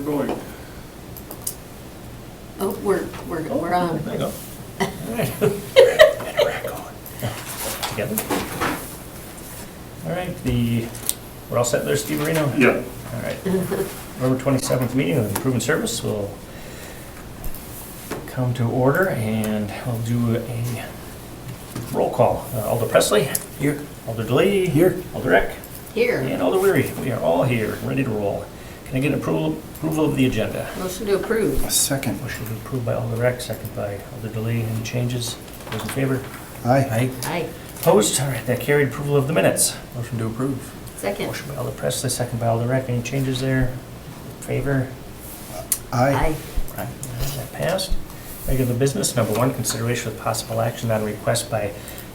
going. Oh, we're on. There you go. All right. Together. All right, we're all set there, Steve Marino? Yeah. All right. November 27th meeting of Improvement Service will come to order, and we'll do a roll call. Alder Presley? Here. Alder DeLee? Here. Alder Eck? Here. And Alder Weary. We are all here, ready to roll. Can I get approval of the agenda? Motion to approve. A second. Motion approved by Alder Eck, second by Alder DeLee. Any changes? Those in favor? Aye. Aye. Opposed? All right, that carried. Approval of the minutes. Motion to approve. Second. Motion by Alder Presley, second by Alder Eck. Any changes there? Favor? Aye. Right, that passed. Regular business, number one, consideration with possible action on request by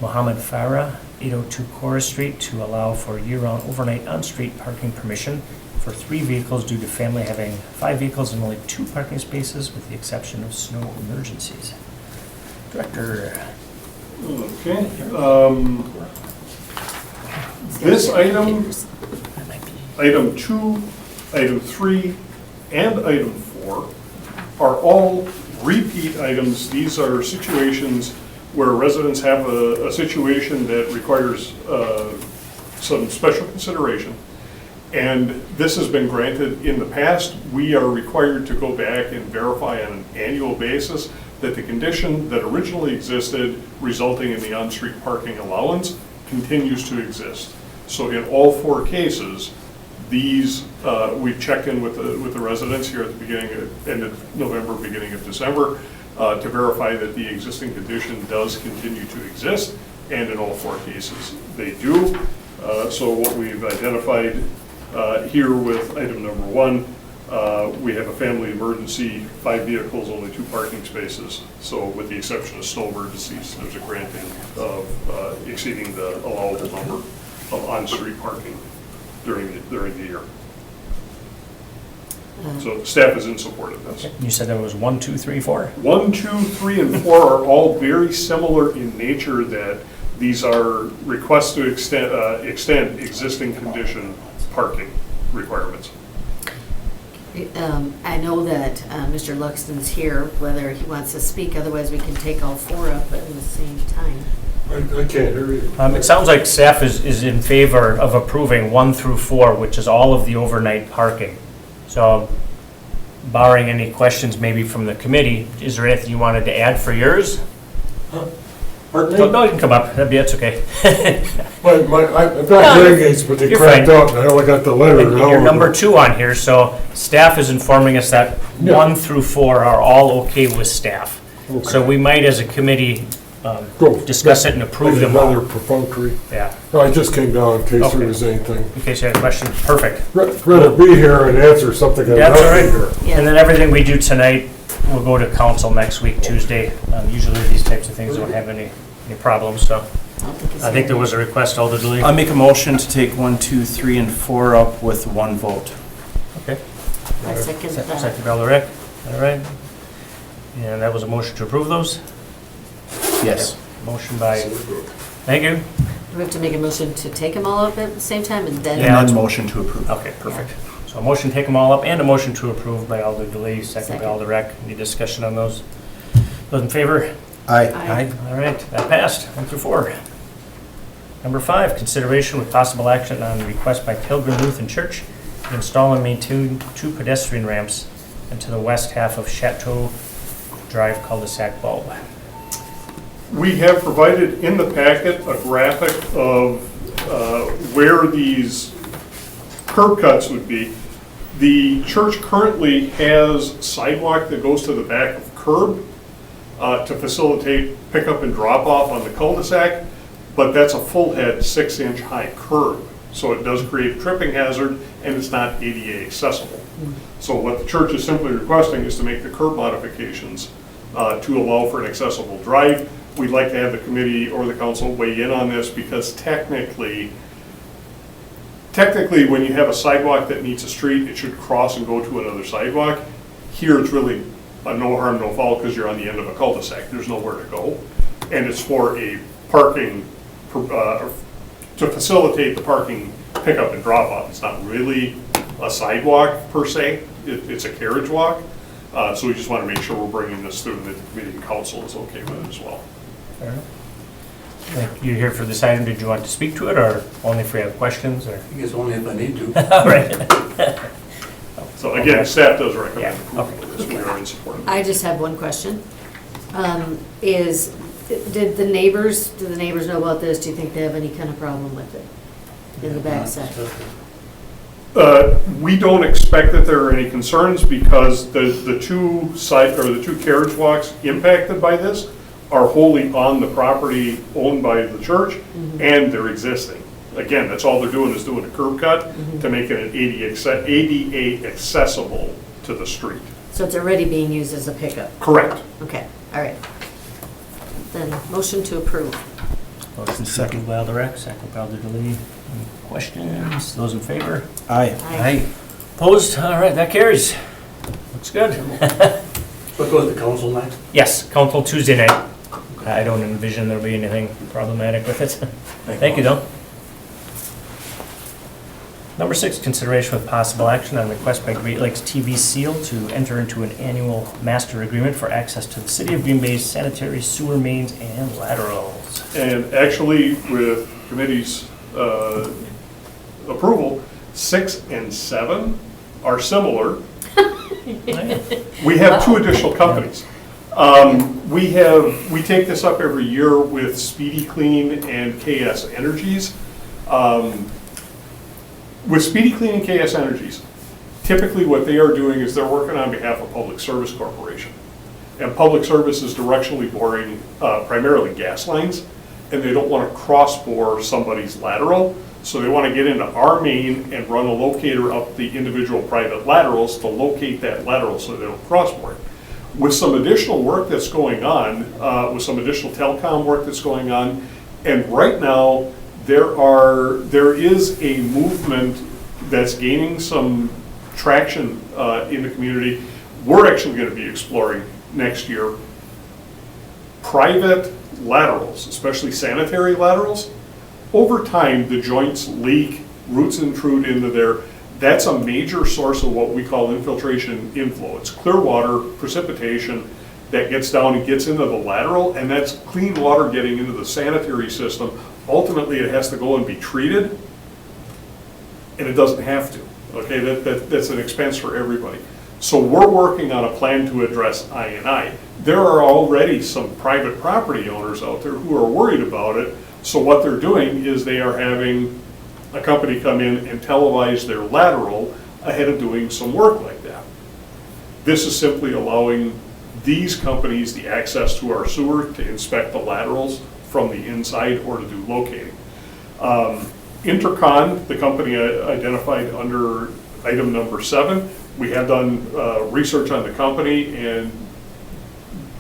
Mohammed Farah, 802 Cora Street, to allow for year-round overnight on-street parking permission for 3 vehicles due to family having 5 vehicles and only 2 parking spaces, with the exception of snow emergencies. Director. Okay. This item, That might be. item 2, item 3, and item 4 are all repeat items. These are situations where residents have a situation that requires some special consideration. And this has been granted in the past. We are required to go back and verify on an annual basis that the condition that originally existed, resulting in the on-street parking allowance, continues to exist. So in all 4 cases, these, we've checked in with the residents here at the end of November, beginning of December, to verify that the existing condition does continue to exist, and in all 4 cases, they do. So what we've identified here with item number 1, we have a family emergency, 5 vehicles, only 2 parking spaces. So with the exception of snow emergencies, there's a granting of exceeding the allowable number of on-street parking during the year. So staff is in support of this. You said there was 1, 2, 3, 4? 1, 2, 3, and 4 are all very similar in nature, that these are requests to extend existing condition parking requirements. I know that Mr. Luxton's here, whether he wants to speak, otherwise we can take all 4 up at the same time. I can't hear you. It sounds like staff is in favor of approving 1 through 4, which is all of the overnight parking. So barring any questions maybe from the committee, is there anything you wanted to add for yours? Pardon No, me? no, you can come up. That's okay. I've got hearing aids, but they You're cracked fine. out, and I only got the letter. And you're number 2 on here, so staff is informing us that Yeah. 1 through 4 are all okay with staff. So Okay. we might, as a committee, Go. discuss it and approve them Another all. perfunctory. Yeah, No, I just came down in case Okay. there was anything. in case you had a question. Perfect. Rather be here and answer something and That's not all be right. here. Yeah. And then everything we do tonight will go to council next week, Tuesday. Usually these types of things don't have any problems, so. I think there was a request, Alder DeLee. I make a motion to take 1, 2, 3, and 4 up with 1 vote. Okay. I second that. Second, Alder Eck. All right. And that was a motion to approve those? Yes. Motion by, thank you. Do we have to make a motion to take them all up at the same time and then? Yeah. And then motion to approve. Okay, perfect. So a motion to take them all up and a motion to approve by Alder DeLee, second by Second. Alder Eck. Any discussion on those? Those in favor? Aye. Aye. All right, that passed. 1 through 4. Number 5, consideration with possible action on request by Pilgrim Lutheran Church to install and maintain 2 pedestrian ramps into the west half of Chateau Drive cul-de-sac bulb. We have provided in the packet a graphic of where these curb cuts would be. The church currently has sidewalk that goes to the back of curb to facilitate pickup and drop off on the cul-de-sac, but that's a full head 6-inch high curb. So it does create a tripping hazard, and it's not ADA accessible. So what the church is simply requesting is to make the curb modifications to allow for an accessible drive. We'd like to have the committee or the council weigh in on this, because technically, when you have a sidewalk that meets a street, it should cross and go to another sidewalk. Here, it's really a no harm, no foul, because you're on the end of a cul-de-sac. There's nowhere to go. And it's for a parking, to facilitate the parking pickup and drop off. It's not really a sidewalk per se, it's a carriage walk. So we just want to make sure we're bringing this through and that the committee and council is okay with it as well. Fair enough. You're here for this item, did you want to speak to it, or only if you have questions, or? I guess only if I need to. All right. So again, staff does recommend Yeah, approval of this. We are in support of it. I just have one question. Did the neighbors know about this? Do you think they have any kind of problem with it in the backside? We don't expect that there are any concerns because the two carriage walks impacted by this are wholly on the property owned by the church, and they're existing. Again, that's all they're doing is doing a curb cut to make it an ADA accessible to the street. So it's already being used as a pickup? Correct. Okay, all right. Then, motion to approve. Motion second by Alderek, second by Alderdeley. Any questions? Those in favor? Aye. Aye. Opposed? All right, that carries. Looks good. What goes to council next? Yes, council Tuesday night. I don't envision there'll be anything problematic with it. Thank you, though. Number 6, consideration with possible action on request by Great Lakes TV Seal to enter into an annual master agreement for access to the City of Green Bay's sanitary sewer mains and laterals. And actually, with committee's approval, 6 and 7 are similar. We have two additional companies. We take this up every year with Speedy Clean and KS Energies. With Speedy Clean and KS Energies, typically what they are doing is they're working on behalf of Public Service Corporation. And Public Service is directionally boring primarily gas lines, and they don't want to cross-bore somebody's lateral. So they want to get into our main and run a locator up the individual private laterals to locate that lateral so they don't cross-bore it. With some additional work that's going on, with some additional telecom work that's going on, and right now, there is a movement that's gaining some traction in the community. We're actually going to be exploring next year private laterals, especially sanitary laterals. Over time, the joints leak, roots intrude into there. That's a major source of what we call infiltration inflow. It's clear water, precipitation that gets down and gets into the lateral, and that's clean water getting into the sanitary system. Ultimately, it has to go and be treated, and it doesn't have to. Okay, that's an expense for everybody. So we're working on a plan to address I&I. There are already some private property owners out there who are worried about it. So what they're doing is they are having a company come in and televise their lateral ahead of doing some work like that. This is simply allowing these companies the access to our sewer to inspect the laterals from the inside or to do locating. Intercon, the company identified under item number 7, we have done research on the company, and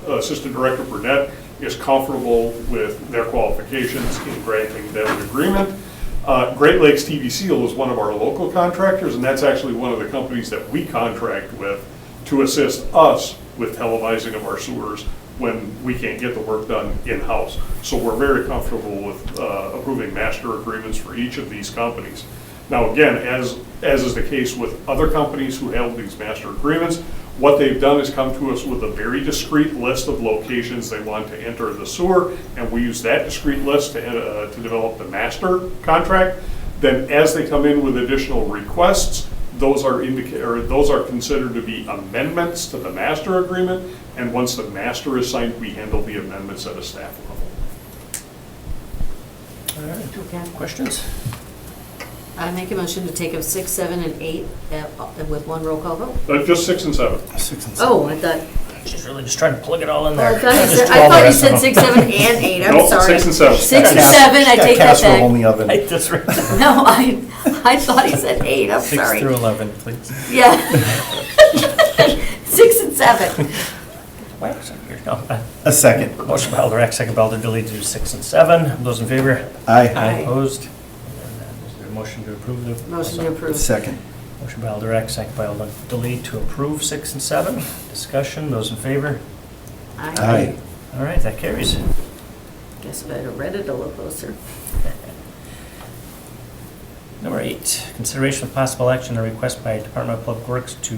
Assistant Director Burnett is comfortable with their qualifications in granting them an agreement. Great Lakes TV Seal is one of our local contractors, and that's actually one of the companies that we contract with to assist us with televising of our sewers when we can't get the work done in-house. So we're very comfortable with approving master agreements for each of these companies. Now again, as is the case with other companies who have these master agreements, what they've done is come to us with a very discrete list of locations they want to enter the sewer, and we use that discrete list to develop the master contract. Then as they come in with additional requests, those are considered to be amendments to the master agreement, and once the master is signed, we handle the amendments at a staff level. All right, Okay. questions? I make a motion to take up 6, 7, and 8 with one roll call vote. Just 6 and 7. 6 and 7. Oh, I thought, She's really just trying to plug it all in oh, there. I thought Just do I all the thought you rest of said them. 6, 7, and 8. I'm Nope, sorry. 6 and 7. 6 and 7, I take that Casserole in back. the oven. That's right. No, I thought he said 8. I'm 6 sorry. through 11, please. Yeah. 6 and 7. Wait a second here. No, A second. motion by Alderek, second by Alderdeley to do 6 and 7. Those in favor? Aye. Aye. Opposed? And then is there a motion to approve the? Motion to approve. Second. Motion by Alderek, second by Alderdeley to approve 6 and 7. Discussion, those in favor? Aye. All right, that carries. Guess if I'd have read it a little closer. Number 8, consideration of possible action on a request by Department of Public Works to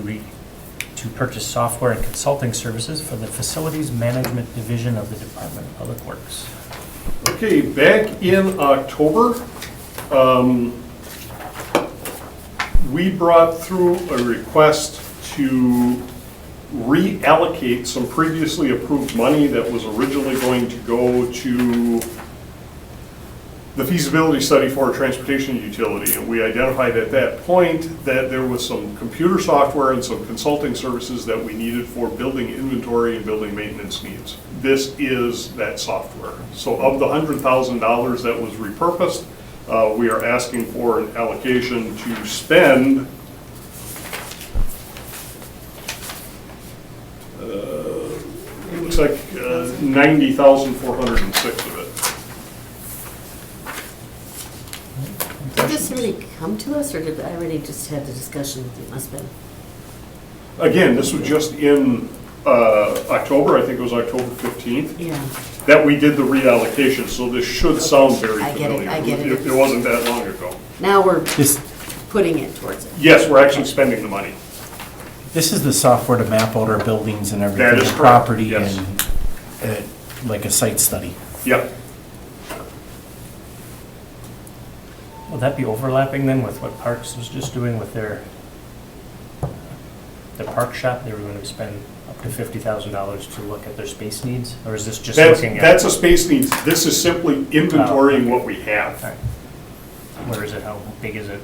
to purchase software and consulting services for the Facilities Management Division of the Department of Public Works. Okay, back in October, we brought through a request to reallocate some previously approved money that was originally going to go to the feasibility study for a transportation utility. And we identified at that point that there was some computer software and some consulting services that we needed for building inventory and building maintenance needs. This is that software. So of the $100,000 that was repurposed, we are asking for an allocation to spend it looks like 90,406 of it. Did this really come to us, or did I already just had the discussion with you? Must have been. Again, this was just in October, I think it was October 15th, Yeah. that we did the reallocation, so this should sound very I get it, familiar. I get it. It wasn't that long ago. Now we're This, putting it towards it. Yes, we're actually spending the money. this is the software to map out our buildings and That everything, is correct, property yes. and, like a site study. Yep. Will that be overlapping then with what Parks was just doing with their park shop? They were going to spend up to $50,000 to look at their space needs? Or is this just looking at? That's a space needs. This is simply inventorying what we have. All right. Where is it? How big is it?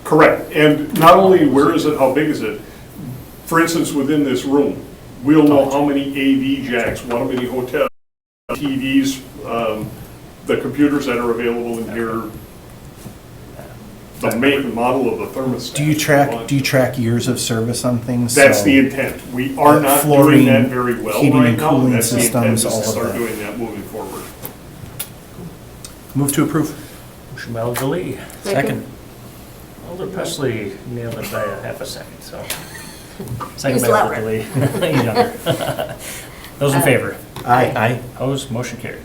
Correct. And not only where is it, how big is it? For instance, within this room, we'll know how many AV jacks, how many hotel TVs, the computers that are available in here, the make and model of the thermostat. Do you track years of service on things? That's So- the intent. We are not Flooring, doing that very well heating right and now. cooling That's the intent, systems, is to all of start that. doing that moving forward. Move to approve. Motion by Alder Lee. Second. Alder Presley nailed it by a half a second, so. He Second was by louder. Alder Lee. He's younger. Those in favor? Aye. Opposed, motion carried.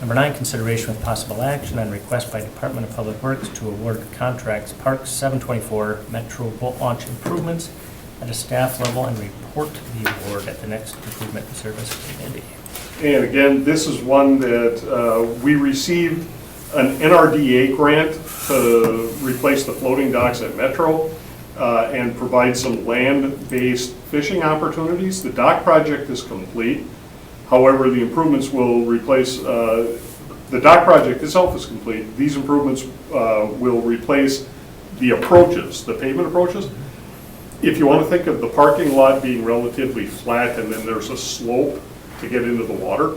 Number 9, consideration with possible action on request by Department of Public Works to award contracts Parks 724 Metro Boat Launch improvements at a staff level and report the award at the next Improvement and Service Committee. And again, this is one that we received an NRDA grant to replace the floating docks at Metro and provide some land-based fishing opportunities. The dock project is complete. However, the improvements will replace, the dock project itself is complete. These improvements will replace the approaches, the pavement approaches. If you want to think of the parking lot being relatively flat and then there's a slope to get into the water,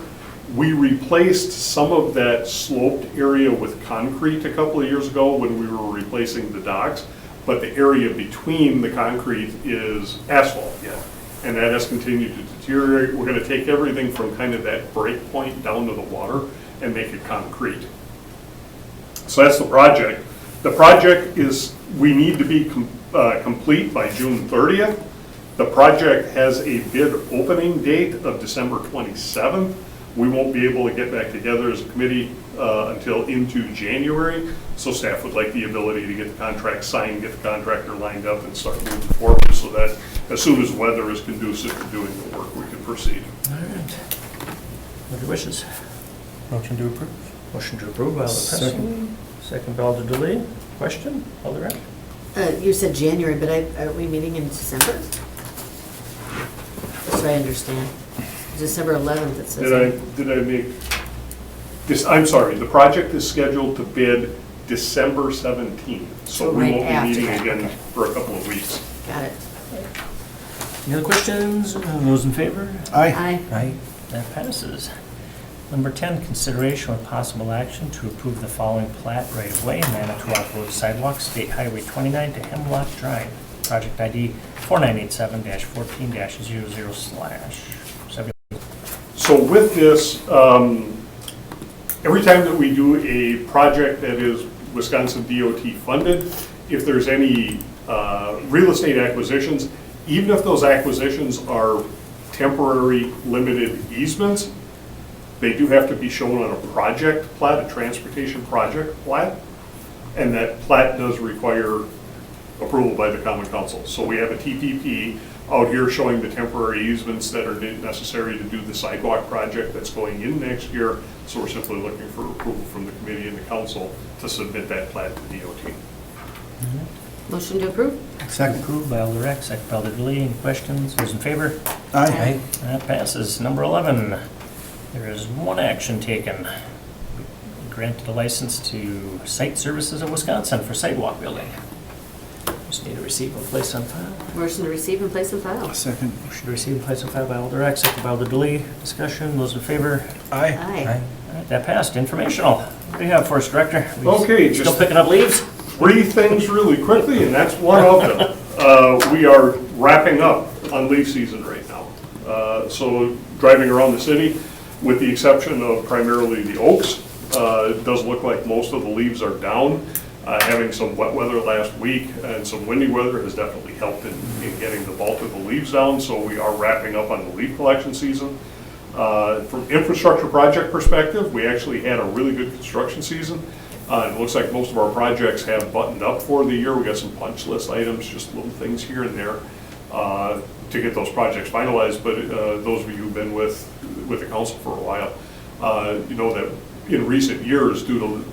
we replaced some of that sloped area with concrete a couple of years ago when we were replacing the docks, but the area between the concrete is asphalt yet, and that has continued to deteriorate. We're going to take everything from kind of that break point down to the water and make it concrete. So that's the project. The project is, we need to be complete by June 30th. The project has a bid opening date of December 27th. We won't be able to get back together as a committee until into January. So staff would like the ability to get the contract signed, get the contractor lined up and start moving forward so that as soon as weather is conducive to doing the work, we can proceed. All right. What are your wishes? Motion to approve. Motion to approve by Alder Presley. Second. Second by Alder Delay. Question? Alder Rapp? You said January, but are we meeting in December? Just so I understand. December 11th, it says. Did I make this, I'm sorry, the project is scheduled to bid December 17th. So So we right won't be after meeting that, again okay. for a couple of weeks. Got it. Any other questions? Those in favor? Aye. Aye. That passes. Number 10, consideration with possible action to approve the following plat right-of-way, Manitowoc Road Sidewalk, State Highway 29 to Hemlock Drive, project ID 4987-14-00/. So with this, every time that we do a project that is Wisconsin DOT funded, if there's any real estate acquisitions, even if those acquisitions are temporary limited easements, they do have to be shown on a project plat, a transportation project plat, and that plat does require approval by the Common Council. So we have a TPP. out here showing the temporary easements that are necessary to do the sidewalk project that's going in next year. So we're simply looking for approval from the committee and the council to submit that plat to DOT. Motion to approve? Second. Approved by Alder Eck, second by Alder Delay. Any questions? Those in favor? Aye. That passes. Number 11, there is one action taken. Granted a license to Site Services of Wisconsin for sidewalk building. Just need to receive and place on file. Motion to receive and place on file? Second. Motion to receive and place on file by Alder Eck, second by Alder Delay. Discussion, those in favor? Aye. Aye. All right, that passed. Informational. What do you have for us, Director? We Okay, Still just picking up leaves? 3 things really quickly, and that's one of them. We are wrapping up on leaf season right now. So driving around the city, with the exception of primarily the oaks, it does look like most of the leaves are down. Having some wet weather last week and some windy weather has definitely helped in getting the bulk of the leaves down, so we are wrapping up on the leaf collection season. From infrastructure project perspective, we actually had a really good construction season. It looks like most of our projects have buttoned up for the year. We got some punch list items, just little things here and there to get those projects finalized. But those of you who've been with the council for a while, you know that in recent years, due to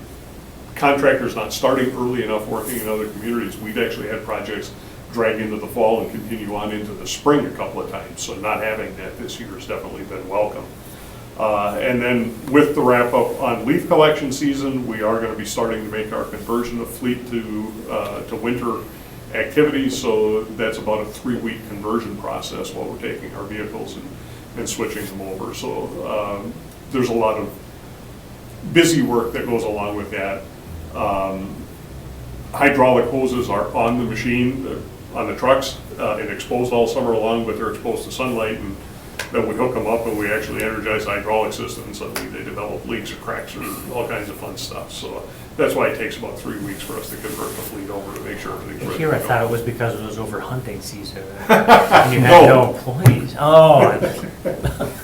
contractors not starting early enough working in other communities, we've actually had projects drag into the fall and continue on into the spring a couple of times. So not having that this year has definitely been welcome. And then with the wrap up on leaf collection season, we are going to be starting to make our conversion of fleet to winter activities. So that's about a 3-week conversion process while we're taking our vehicles and switching them over. So there's a lot of busy work that goes along with that. Hydraulic hoses are on the machine, on the trucks, and exposed all summer long, but they're exposed to sunlight, and then we hook them up and we actually energize the hydraulic system, and suddenly they develop leaks or cracks or all kinds of fun stuff. So that's why it takes about 3 weeks for us to convert the fleet over to make sure everything's ready. Here I to go. thought it was because it was over hunting season. And you had no employees. Oh,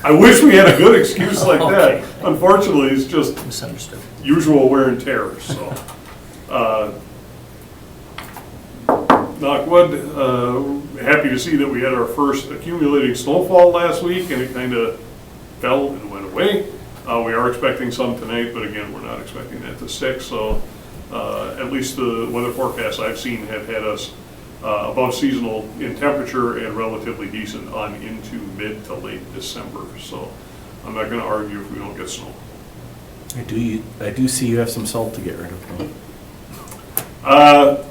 I wish we had a good excuse like Okay. that. Unfortunately, it's just misunderstood. usual wear and tear, so. Knock wood, happy to see that we had our first accumulating snowfall last week, and it kind of fell and went away. We are expecting some tonight, but again, we're not expecting that to stick, so at least the weather forecasts I've seen have had us above seasonal in temperature and relatively decent on into mid to late December, so I'm not gonna argue if we don't get snow. I do see you have some salt to get rid of, though.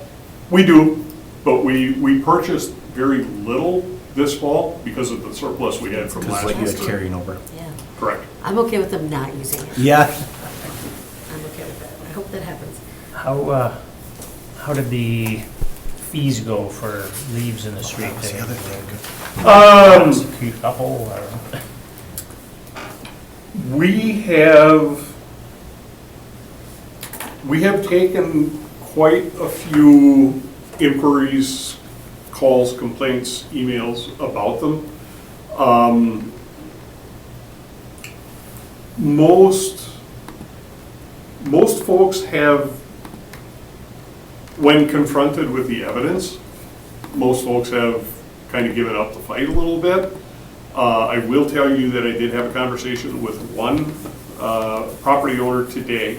We do, but we purchased very little this fall because of the surplus we had from Because last what you had winter. carrying over. Yeah. Correct. I'm okay with them not using it. Yeah. I'm okay with that. I hope that happens. How did the fees go for leaves in the street? That was the other thing. Cute couple or? We have taken quite a few inquiries, calls, complaints, emails about them. Most folks have, when confronted with the evidence, most folks have kind of given up the fight a little bit. I will tell you that I did have a conversation with one property owner today.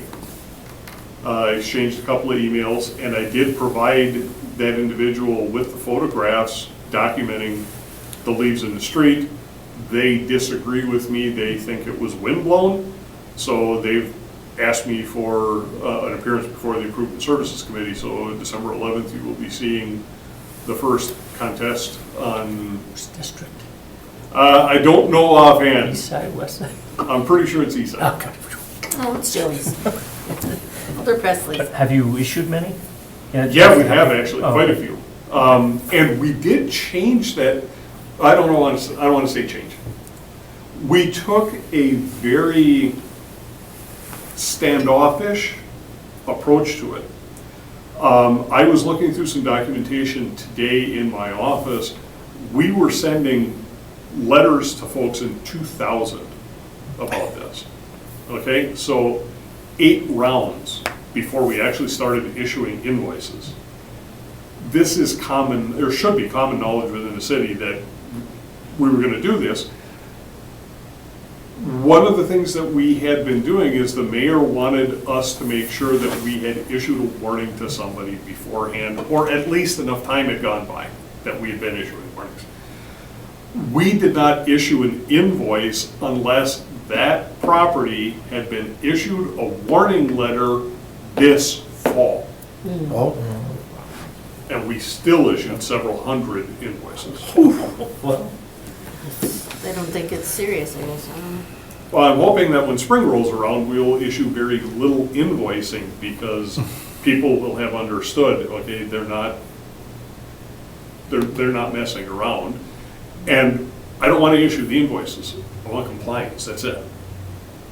I exchanged a couple of emails, and I did provide that individual with the photographs documenting the leaves in the street. They disagree with me. They think it was windblown. So they've asked me for an appearance before the Improvement Services Committee. So December 11th, you will be seeing the first contest on, Which district? I don't know offhand. East side, west side? I'm pretty sure it's east side. Okay. Oh, it's Joey's. Elder Presley's. But have you issued many? Yeah, we have actually, Oh, quite a okay. few. And we did change that, I don't want to say change. We took a very standoffish approach to it. I was looking through some documentation today in my office. We were sending letters to folks in 2000 about this. Okay, so 8 rounds before we actually started issuing invoices. This is common, or should be common knowledge within the city that we were gonna do this. One of the things that we had been doing is the mayor wanted us to make sure that we had issued a warning to somebody beforehand, or at least enough time had gone by that we had been issuing warnings. We did not issue an invoice unless that property had been issued a warning letter this fall. Oh, And we still issued several hundred invoices. Well, They don't think it's serious, I guess. I don't know. Well, I'm hoping that when spring rolls around, we'll issue very little invoicing because people will have understood, okay, they're not messing around. And I don't want to issue the invoices. I want compliance, that's it.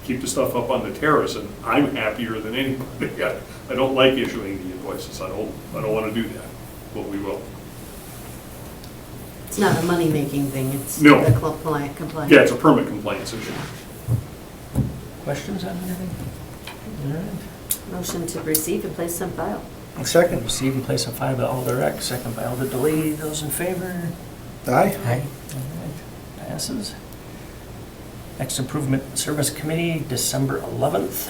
Keep the stuff up on the terrace and I'm happier than anybody. I don't like issuing the invoices. I don't want to do that, but we will. It's not a money-making thing, it's No. the compliance. Yeah, it's a permit compliance issue. questions on anything? All right. Motion to receive and place on file. second. Receive and place on file by Alder Eck, second by Alder Delaney. Those in favor? Aye. Aye. All right, passes. Next, Improvement Service Committee, December 11th.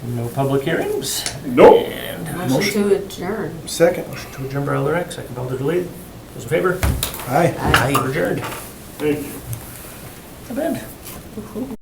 No public hearings. Nope. And Motion to adjourn. Second. motion to adjourn by Alder Eck, second by Alder Delaney. Those in favor? Aye. Aye. Adjourned. Thank you. Not bad.